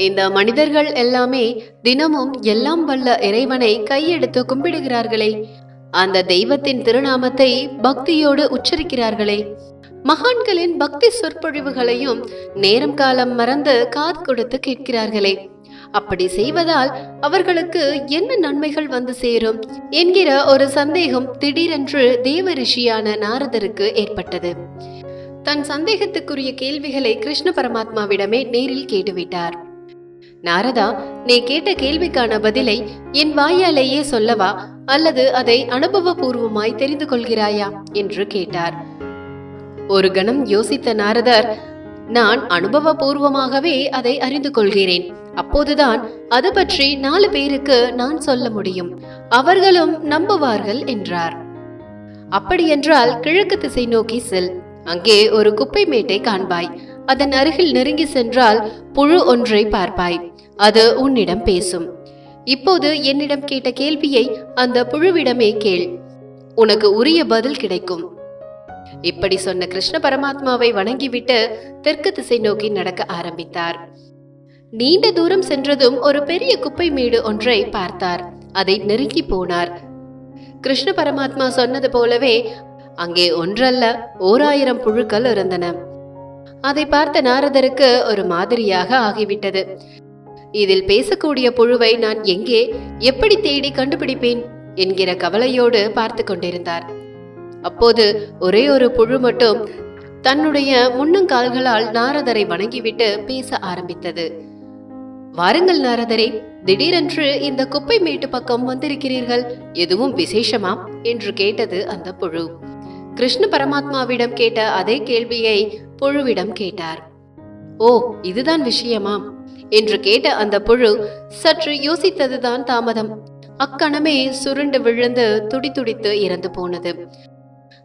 இந்த மனிதர்கள் எல்லாமே தினமும் எல்லாம் வல்ல இறைவனை கையெடுத்து கும்பிடுகிறார்களே, அந்த தெய்வத்தின் திருநாமத்தை பக்தியோடு உச்சரிக்கிறார்களே, மகான்களின் பக்தி சொற்பொழிவுகளையும் நேரம் காலம் மறந்து காது கொடுத்து கேட்கிறார்களே, அப்படி செய்வதால் அவர்களுக்கு என்ன நன்மைகள் வந்து சேரும் என்கிற ஒரு சந்தேகம் திடீரென்று தேவ ரிஷியான நாரதருக்கு ஏற்பட்டது. தன் சந்தேகத்துக்குரிய கேள்விகளை கிருஷ்ண பரமாத்மாவிடமே நேரில் கேட்டுவிட்டார். நாரதா, நீ கேட்ட கேள்விக்கான பதிலை என் வாயாலேயே சொல்லவா அல்லது அதை அனுபவபூர்வமாய் தெரிந்து கொள்கிறாயா என்று கேட்டார். ஒரு கணம் யோசித்த நாரதர், நான் அனுபவபூர்வமாகவே அதை அறிந்து கொள்கிறேன். அப்போதுதான் அது பற்றி 4 பேருக்கு நான் சொல்ல முடியும், அவர்களும் நம்புவார்கள் என்றார். அப்படியென்றால் கிழக்கு திசை நோக்கி செல். அங்கே ஒரு குப்பை மேட்டை காண்பாய். அதன் அருகில் நெருங்கி சென்றால் புழு ஒன்றை பார்ப்பாய். அது உன்னிடம் பேசும். இப்போது என்னிடம் கேட்ட கேள்வியை அந்த புழுவிடமே கேள், உனக்கு உரிய பதில் கிடைக்கும். இப்படி சொன்ன கிருஷ்ண பரமாத்மாவை வணங்கிவிட்டு தெற்கு திசை நோக்கி நடக்க ஆரம்பித்தார். நீண்ட தூரம் சென்றதும் ஒரு பெரிய குப்பை மேடு ஒன்றை பார்த்தார். அதை நெருங்கி போனார். கிருஷ்ண பரமாத்மா சொன்னது போலவே அங்கே ஒன்றல்ல 1000 புழுக்கள் இருந்தன. அதை பார்த்த நாரதருக்கு ஒரு மாதிரியாக ஆகிவிட்டது. இதில் பேசக்கூடிய புழுவை நான் எங்கே எப்படி தேடி கண்டுபிடிப்பேன் என்கிற கவலையோடு பார்த்து கொண்டிருந்தார். அப்போது ஒரே ஒரு புழு மட்டும் தன்னுடைய முன்னங்கால்களால் நாரதரை வணங்கிவிட்டு பேச ஆரம்பித்தது. வாருங்கள் நாரதரே, திடீரென்று இந்த குப்பை மேட்டு பக்கம் வந்திருக்கிறீர்கள், எதுவும் விசேஷமா என்று கேட்டது அந்த புழு. கிருஷ்ண பரமாத்மாவிடம் கேட்ட அதே கேள்வியை புழுவிடம் கேட்டார். ஓ, இதுதான் விஷயமா என்று கேட்ட அந்த புழு சற்று யோசித்ததுதான் தாமதம். அக்கணமே சுருண்டு விழுந்து துடிதுடித்து இறந்து போனது.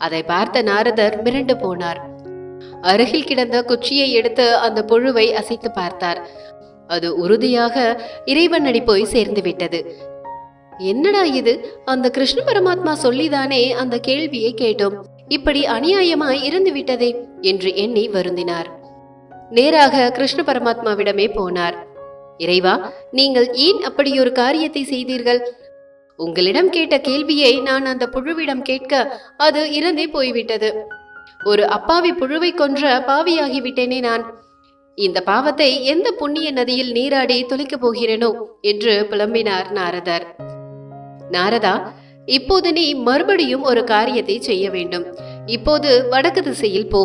அதை பார்த்த நாரதர் மிரண்டு போனார். அருகில் கிடந்த குச்சியை எடுத்து அந்த புழுவை அசைத்து பார்த்தார். அது உறுதியாக இறைவனடி போய் சேர்ந்து விட்டது. என்னடா இது, அந்த கிருஷ்ண பரமாத்மா சொல்லிதானே அந்த கேள்வியை கேட்டோம், இப்படி அநியாயமாய் இறந்து விட்டதே என்று எண்ணி வருந்தினார். நேராக கிருஷ்ண பரமாத்மாவிடமே போனார். இறைவா, நீங்கள் ஏன் அப்படி ஒரு காரியத்தை செய்தீர்கள்? உங்களிடம் கேட்ட கேள்வியை நான் அந்த புழுவிடம் கேட்க அது இறந்தே போய்விட்டது. ஒரு அப்பாவி புழுவை கொன்ற பாவியாகிவிட்டேனே நான். இந்த பாவத்தை எந்த புண்ணிய நதியில் நீராடி தொலைக்கப் போகிறேனோ என்று புலம்பினார் நாரதர். நாரதா, இப்போது நீ மறுபடியும் ஒரு காரியத்தை செய்ய வேண்டும். இப்போது வடக்கு திசையில் போ.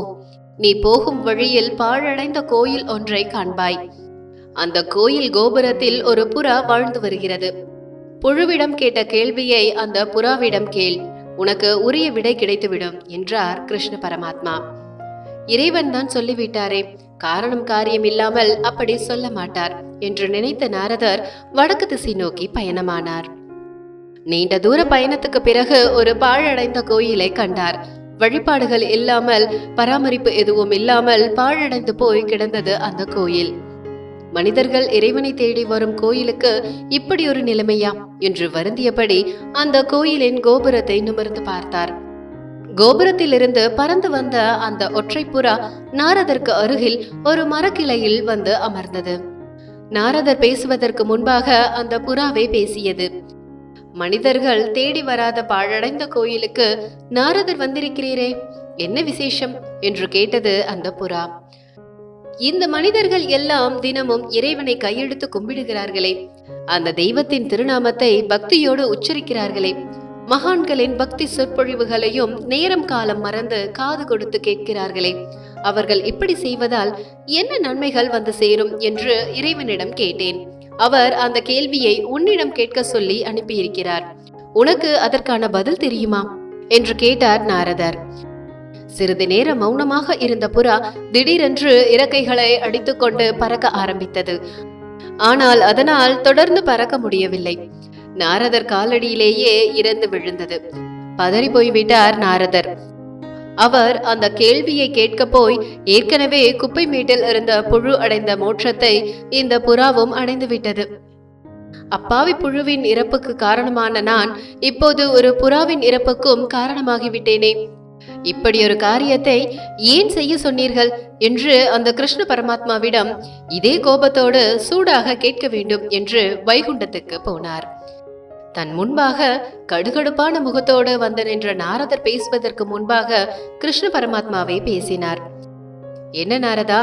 நீ போகும் வழியில் பாழடைந்த கோயில் ஒன்றை காண்பாய். அந்த கோயில் கோபுரத்தில் ஒரு புறா வாழ்ந்து வருகிறது. புழுவிடம் கேட்ட கேள்வியை அந்த புறாவிடம் கேள், உனக்கு உரிய விடை கிடைத்துவிடும் என்றார் கிருஷ்ண பரமாத்மா. இறைவன் தான் சொல்லிவிட்டாரே, காரணம் காரியம் இல்லாமல் அப்படி சொல்ல மாட்டார் என்று நினைத்த நாரதர் வடக்கு திசை நோக்கி பயணமானார். நீண்ட தூர பயணத்துக்கு பிறகு ஒரு பாழடைந்த கோயிலை கண்டார். வழிபாடுகள் இல்லாமல், பராமரிப்பு எதுவும் இல்லாமல் பாழடைந்து போய் கிடந்தது அந்த கோயில். மனிதர்கள் இறைவனை தேடி வரும் கோயிலுக்கு இப்படி ஒரு நிலைமையா என்று வருந்தியபடி அந்த கோயிலின் கோபுரத்தை நிமிர்ந்து பார்த்தார். கோபுரத்திலிருந்து பறந்து வந்த அந்த ஒற்றை புறா நாரதற்கு அருகில் ஒரு மரக்கிளையில் வந்து அமர்ந்தது. நாரதர் பேசுவதற்கு முன்பாக அந்த புறாவே பேசியது. மனிதர்கள் தேடி வராத பாழடைந்த கோயிலுக்கு நாரதர் வந்திருக்கிறீரே, என்ன விசேஷம் என்று கேட்டது அந்த புறா. இந்த மனிதர்கள் எல்லாம் தினமும் இறைவனை கையெடுத்து கும்பிடுகிறார்களே, அந்த தெய்வத்தின் திருநாமத்தை பக்தியோடு உச்சரிக்கிறார்களே, மகான்களின் பக்தி சொற்பொழிவுகளையும் நேரம் காலம் மறந்து காது கொடுத்து கேட்கிறார்களே, அவர்கள் இப்படி செய்வதால் என்ன நன்மைகள் வந்து சேரும் என்று இறைவனிடம் கேட்டேன். அவர் அந்த கேள்வியை உன்னிடம் கேட்க சொல்லி அனுப்பியிருக்கிறார். உனக்கு அதற்கான பதில் தெரியுமா என்று கேட்டார் நாரதர். சிறிது நேரம் மௌனமாக இருந்த புறா திடீரென்று இறக்கைகளை அடித்துக்கொண்டு பறக்க ஆரம்பித்தது. ஆனால் அதனால் தொடர்ந்து பறக்க முடியவில்லை. நாரதர் காலடியிலேயே இறந்து விழுந்தது. பதறி போய்விட்டார் நாரதர். அவர் அந்த கேள்வியை கேட்க போய் ஏற்கனவே குப்பை மேட்டில் இருந்த புழு அடைந்த மோட்சத்தை இந்த புறாவும் அடைந்து விட்டது. அப்பாவி புழுவின் இறப்புக்கு காரணமான நான் இப்போது ஒரு புறாவின் இறப்புக்கும் காரணமாகிவிட்டேனே. இப்படி ஒரு காரியத்தை ஏன் செய்ய சொன்னீர்கள் என்று அந்த கிருஷ்ண பரமாத்மாவிடம் இதே கோபத்தோடு சூடாக கேட்க வேண்டும் என்று வைகுண்டத்துக்கு போனார். தன் முன்பாக கடுகடுப்பான முகத்தோடு வந்து நின்ற நாரதர் பேசுவதற்கு முன்பாக கிருஷ்ண பரமாத்மாவை பேசினார். என்ன நாரதா,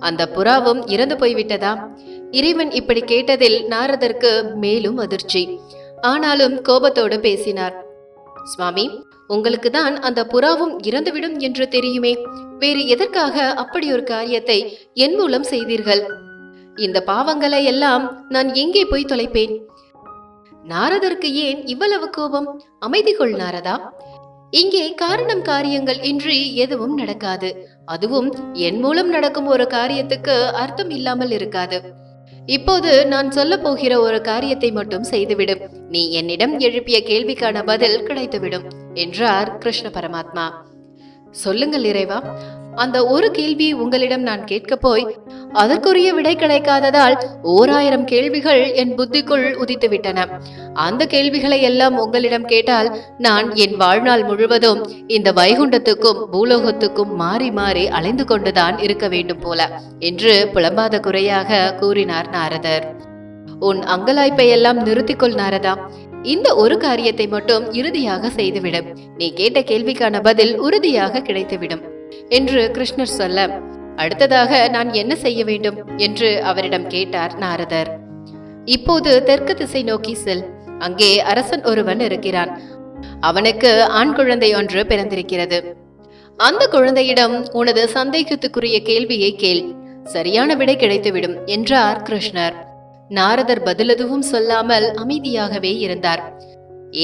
அந்த புறாவும் இறந்து போய்விட்டதா? இறைவன் இப்படி கேட்டதில் நாரதருக்கு மேலும் அதிர்ச்சி. ஆனாலும் கோபத்தோடு பேசினார். சுவாமி, உங்களுக்கு தான் அந்த புறாவும் இறந்துவிடும் என்று தெரியுமே, வேறு எதற்காக அப்படி ஒரு காரியத்தை என் மூலம் செய்தீர்கள்? இந்த பாவங்களை எல்லாம் நான் எங்கே போய் தொலைப்பேன்? நாரதருக்கு ஏன் இவ்வளவு கோபம்? அமைதி கொள் நாரதா. இங்கே காரணம் காரியங்கள் இன்றி எதுவும் நடக்காது. அதுவும் என் மூலம் நடக்கும் ஒரு காரியத்துக்கு அர்த்தம் இல்லாமல் இருக்காது. இப்போது நான் சொல்ல போகிற ஒரு காரியத்தை மட்டும் செய்துவிடும். நீ என்னிடம் எழுப்பிய கேள்விக்கான பதில் கிடைத்துவிடும் என்றார் கிருஷ்ண பரமாத்மா. சொல்லுங்கள் இறைவா. அந்த ஒரு கேள்வி உங்களிடம் நான் கேட்க போய் அதற்குரிய விடை கிடைக்காததால் 1000 கேள்விகள் என் புத்திக்குள் உதித்து விட்டன. அந்த கேள்விகளை எல்லாம் உங்களிடம் கேட்டால் நான் என் வாழ்நாள் முழுவதும் இந்த வைகுண்டத்துக்கும் பூலோகத்துக்கும் மாறி மாறி அலைந்து கொண்டுதான் இருக்க வேண்டும் போல என்று புலம்பாத குறையாக கூறினார் நாரதர். உன் அங்கலாய்ப்பை எல்லாம் நிறுத்திக்கொள் நாரதா. இந்த ஒரு காரியத்தை மட்டும் இறுதியாக செய்துவிடும். நீ கேட்ட கேள்விக்கான பதில் உறுதியாக கிடைத்துவிடும் என்று கிருஷ்ணர் சொல்ல, அடுத்ததாக நான் என்ன செய்ய வேண்டும் என்று அவரிடம் கேட்டார் நாரதர். இப்போது தெற்கு திசை நோக்கி செல். அங்கே அரசன் ஒருவன் இருக்கிறான். அவனுக்கு ஆண் குழந்தை ஒன்று பிறந்திருக்கிறது. அந்த குழந்தையிடம் உனது சந்தேகத்துக்குரிய கேள்வியை கேள், சரியான விடை கிடைத்துவிடும் என்றார் கிருஷ்ணர். நாரதர் பதிலெதுவும் சொல்லாமல் அமைதியாகவே இருந்தார்.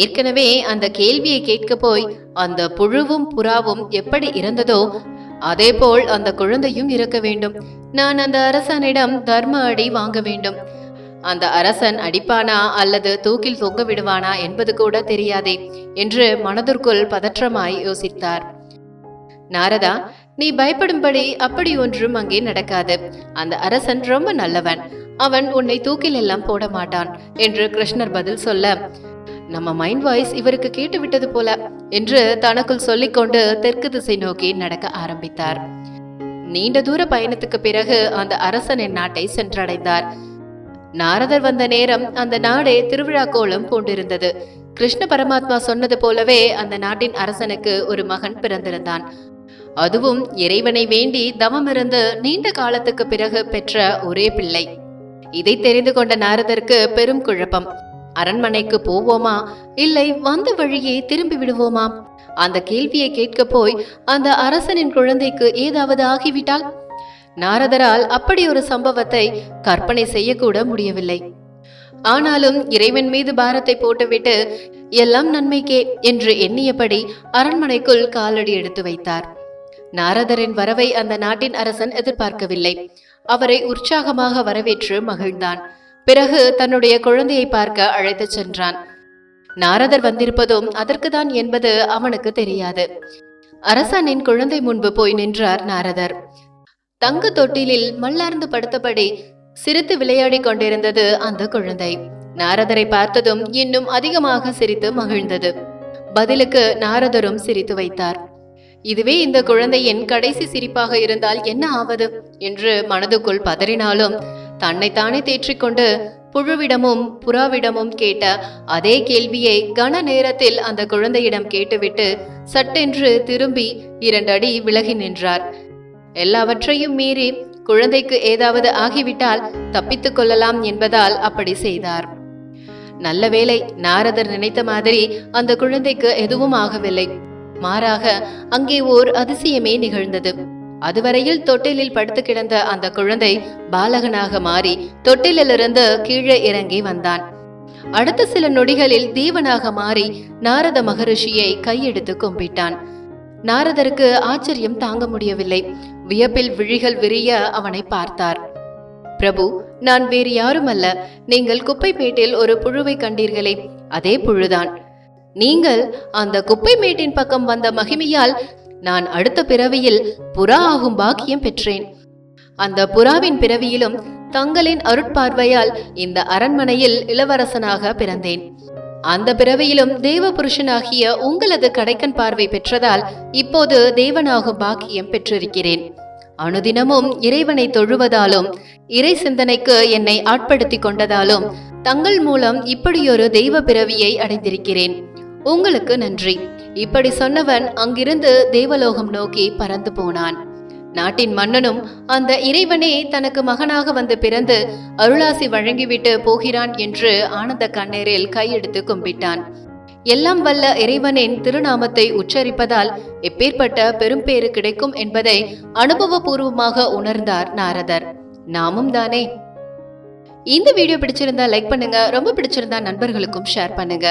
ஏற்கனவே அந்த கேள்வியை கேட்க போய் அந்த புழுவும் புறாவும் எப்படி இறந்ததோ அதேபோல் அந்த குழந்தையும் இருக்க வேண்டும். நான் அந்த அரசனிடம் தர்ம அடி வாங்க வேண்டும். அந்த அரசன் அடிப்பானா அல்லது தூக்கில் தொங்க விடுவானா என்பது கூட தெரியாதே என்று மனதிற்குள் பதற்றமாய் யோசித்தார். நாரதா, நீ பயப்படும்படி அப்படி ஒன்றும் அங்கே நடக்காது. அந்த அரசன் ரொம்ப நல்லவன். அவன் உன்னை தூக்கில் எல்லாம் போட மாட்டான் என்று கிருஷ்ணர் பதில் சொல்ல, நம்ம மைண்ட் வாய்ஸ் இவருக்கு கேட்டு விட்டது போல என்று தனக்குள் சொல்லிக்கொண்டு தெற்கு திசை நோக்கி நடக்க ஆரம்பித்தார். நீண்ட தூர பயணத்துக்கு பிறகு அந்த அரசனின் நாட்டை சென்றடைந்தார். நாரதர் வந்த நேரம் அந்த நாடே திருவிழா கோலம் பூண்டிருந்தது. கிருஷ்ண பரமாத்மா சொன்னது போலவே அந்த நாட்டின் அரசனுக்கு ஒரு மகன் பிறந்திருந்தான். அதுவும் இறைவனை வேண்டி தவமிருந்து நீண்ட காலத்துக்கு பிறகு பெற்ற ஒரே பிள்ளை. இதை தெரிந்து கொண்ட நாரதருக்கு பெரும் குழப்பம். அரண்மனைக்கு போவோமா இல்லை வந்த வழியே திரும்பி விடுவோமா? அந்த கேள்வியை கேட்க போய் அந்த அரசனின் குழந்தைக்கு ஏதாவது ஆகிவிட்டால்? நாரதரால் அப்படி ஒரு சம்பவத்தை கற்பனை செய்யக்கூட முடியவில்லை. ஆனாலும் இறைவன் மீது பாரத்தை போட்டுவிட்டு எல்லாம் நன்மைக்கே என்று எண்ணியபடி அரண்மனைக்குள் காலடி எடுத்து வைத்தார். நாரதரின் வரவை அந்த நாட்டின் அரசன் எதிர்பார்க்கவில்லை. அவரை உற்சாகமாக வரவேற்று மகிழ்ந்தான். பிறகு தன்னுடைய குழந்தையை பார்க்க அழைத்து சென்றான். நாரதர் வந்திருப்பதும் அதற்குதான் என்பது அவனுக்கு தெரியாது. அரசனின் குழந்தை முன்பு போய் நின்றார் நாரதர். தங்க தொட்டிலில் மல்லார்ந்து படுத்தபடி சிரித்து விளையாடி கொண்டிருந்தது அந்த குழந்தை. நாரதரை பார்த்ததும் இன்னும் அதிகமாக சிரித்து மகிழ்ந்தது. பதிலுக்கு நாரதரும் சிரித்து வைத்தார். இதுவே இந்த குழந்தையின் கடைசி சிரிப்பாக இருந்தால் என்ன ஆவது என்று மனதுக்குள் பதறினாலும் தன்னைத்தானே தேற்றிக்கொண்டு புழுவிடமும் புறாவிடமும் கேட்ட அதே கேள்வியை கன நேரத்தில் அந்த குழந்தையிடம் கேட்டுவிட்டு சட்டென்று திரும்பி 2 அடி விலகி நின்றார். எல்லாவற்றையும் மீறி குழந்தைக்கு ஏதாவது ஆகிவிட்டால் தப்பித்துக் கொள்ளலாம் என்பதால் அப்படி செய்தார். நல்ல வேளை, நாரதர் நினைத்த மாதிரி அந்த குழந்தைக்கு எதுவும் ஆகவில்லை. மாறாக அங்கே ஓர் அதிசயமே நிகழ்ந்தது. அதுவரையில் தொட்டிலில் படுத்து கிடந்த அந்த குழந்தை பாலகனாக மாறி தொட்டிலிருந்து கீழே இறங்கி வந்தான். அடுத்த சில நொடிகளில் தேவனாக மாறி நாரத மகரிஷியை கையெடுத்து கும்பிட்டான். நாரதருக்கு ஆச்சரியம் தாங்க முடியவில்லை. வியப்பில் விழிகள் விரிய அவனை பார்த்தார். பிரபு, நான் வேறு யாரும் அல்ல. நீங்கள் குப்பை மேட்டில் ஒரு புழுவை கண்டீர்களே, அதே புழுதான். நீங்கள் அந்த குப்பை மேட்டின் பக்கம் வந்த மகிமையால் நான் அடுத்த பிறவியில் புறா ஆகும் பாக்கியம் பெற்றேன். அந்த புறாவின் பிறவியிலும் தங்களின் அருட்பார்வையால் இந்த அரண்மனையில் இளவரசனாக பிறந்தேன். அந்த பிறவியிலும் தேவ புருஷனாகிய உங்களது கடைக்கண் பார்வை பெற்றதால் இப்போது தேவனாகும் பாக்கியம் பெற்றிருக்கிறேன். அனுதினமும் இறைவனை தொழுவதாலும் இறை சிந்தனைக்கு என்னை ஆட்படுத்தி கொண்டதாலும் தங்கள் மூலம் இப்படியொரு தெய்வ பிறவியை அடைந்திருக்கிறேன். உங்களுக்கு நன்றி. இப்படி சொன்னவன் அங்கிருந்து தேவலோகம் நோக்கி பறந்து போனான். நாட்டின் மன்னனும் அந்த இறைவனே தனக்கு மகனாக வந்து பிறந்து அருளாசி வழங்கிவிட்டு போகிறான் என்று ஆனந்த கண்ணீரில் கையெடுத்து கும்பிட்டான். எல்லாம் வல்ல இறைவனின் திருநாமத்தை உச்சரிப்பதால் எப்பேற்பட்ட பெரும்பேறு கிடைக்கும் என்பதை அனுபவபூர்வமாக உணர்ந்தார் நாரதர். நாமும் தானே? இந்த வீடியோ பிடிச்சிருந்தா லைக் பண்ணுங்க, ரொம்ப பிடிச்சிருந்தா நண்பர்களுக்கும் ஷேர் பண்ணுங்க.